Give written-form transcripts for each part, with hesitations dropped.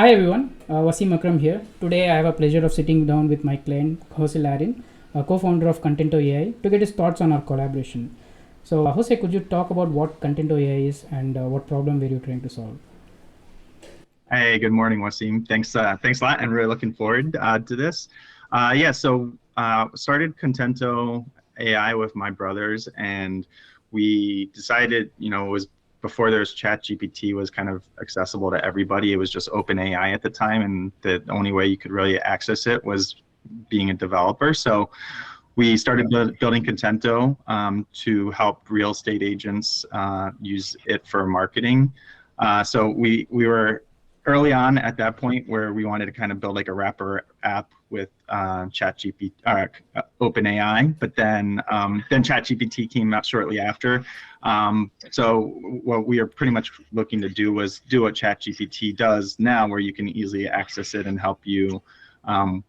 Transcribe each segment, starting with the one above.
Hi everyone, Wasim Akram here. Today I have a pleasure of sitting down with my client Jose Larin, co-founder of Contento AI, to get his thoughts on our collaboration. So Jose, could you talk about what Contento AI is and what problem were you trying to solve? Hey, good morning, Wasim. Thanks a lot, and really looking forward to this. Started Contento AI with my brothers, and we decided, it was before there's Chat GPT was kind of accessible to everybody. It was just open AI at the time, and the only way you could really access it was being a developer. So we started building Contento to help real estate agents use it for marketing. So we were early on at that point where we wanted to kind of build like a wrapper app with ChatGPT, OpenAI, but then ChatGPT came out shortly after. So what we are pretty much looking to do was do what ChatGPT does now, where you can easily access it and help you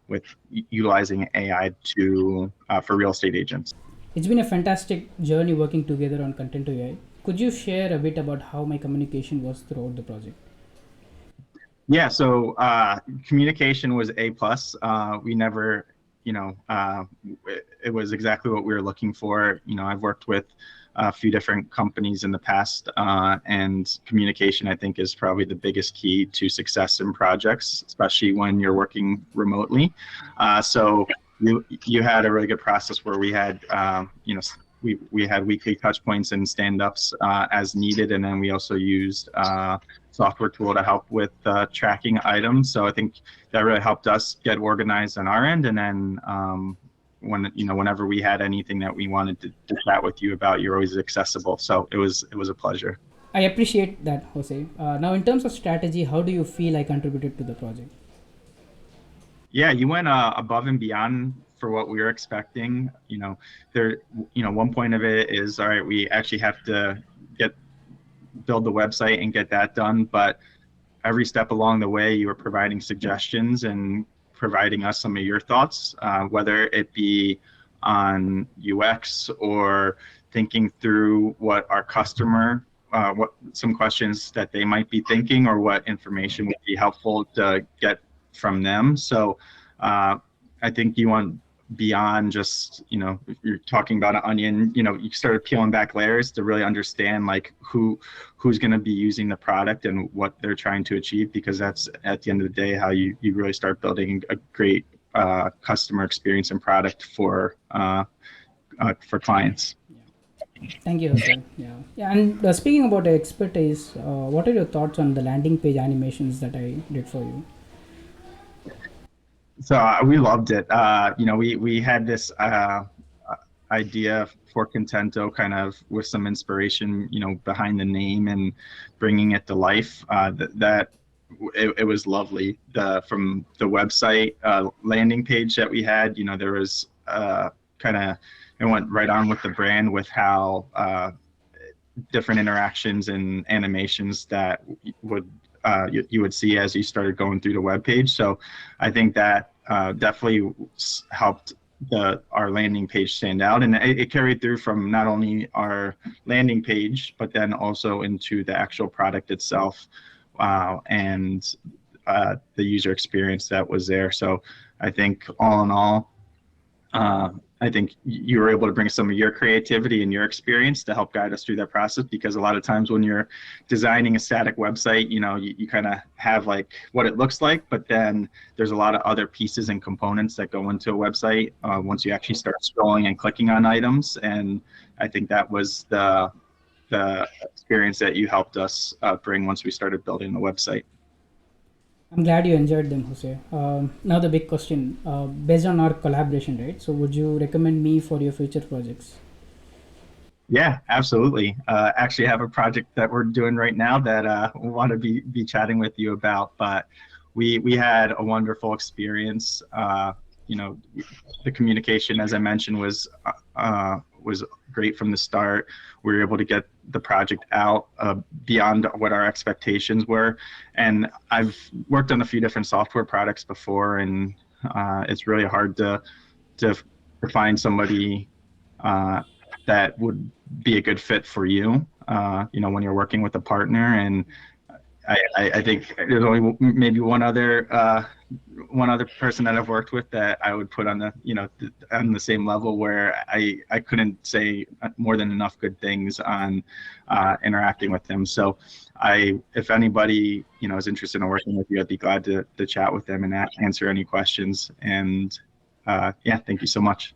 with utilizing AI to for real estate agents. It's been a fantastic journey working together on Contento AI. Could you share a bit about how my communication was throughout the project? Yeah, so communication was A plus. We never, it was exactly what we were looking for. I've worked with a few different companies in the past, and communication, I think, is probably the biggest key to success in projects, especially when you're working remotely. So you had a really good process where we had, we had weekly touch points and stand-ups as needed, and then we also used software tool to help with tracking items. So I think that really helped us get organized on our end. And then whenever we had anything that we wanted to chat with you about, you're always accessible. So it was a pleasure. I appreciate that, Jose. Now, in terms of strategy, how do you feel I contributed to the project? Yeah, you went above and beyond for what we were expecting. There, one point of it is, all right, we actually have to get build the website and get that done, but every step along the way, you were providing suggestions and providing us some of your thoughts, whether it be on UX or thinking through what our customer, what some questions that they might be thinking, or what information would be helpful to get from them. So I think you want beyond just, if you're talking about an onion, you started peeling back layers to really understand like who's going to be using the product and what they're trying to achieve, because that's at the end of the day how you really start building a great customer experience and product for clients. Thank you, Jose. Yeah. And speaking about expertise, what are your thoughts on the landing page animations that I did for you? So we loved it. We had this idea for Contento, kind of with some inspiration, behind the name and bringing it to life. It was lovely. From the website landing page that we had, there was kind of it went right on with the brand, with how different interactions and animations that would you would see as you started going through the web page. So I think that definitely helped our landing page stand out, and it carried through from not only our landing page, but then also into the actual product itself, and the user experience that was there. So I think all in all, I think you were able to bring some of your creativity and your experience to help guide us through that process, because a lot of times when you're designing a static website, you kind of have like what it looks like, but then there's a lot of other pieces and components that go into a website once you actually start scrolling and clicking on items. And I think that was the experience that you helped us bring once we started building the website. I'm glad you enjoyed them, Jose. Now the big question, based on our collaboration, right? So would you recommend me for your future projects? Yeah, absolutely. Actually, have a project that we're doing right now that we want to be chatting with you about. But we had a wonderful experience. You know, the communication, as I mentioned, was great from the start. We were able to get the project out beyond what our expectations were. And I've worked on a few different software products before, and it's really hard to find somebody that would be a good fit for you, when you're working with a partner. And I think there's only maybe one other person that I've worked with that I would put on the, on the same level, where I couldn't say more than enough good things on interacting with him. So if anybody, is interested in working with you, I'd be glad to chat with them and answer any questions. And yeah, thank you so much.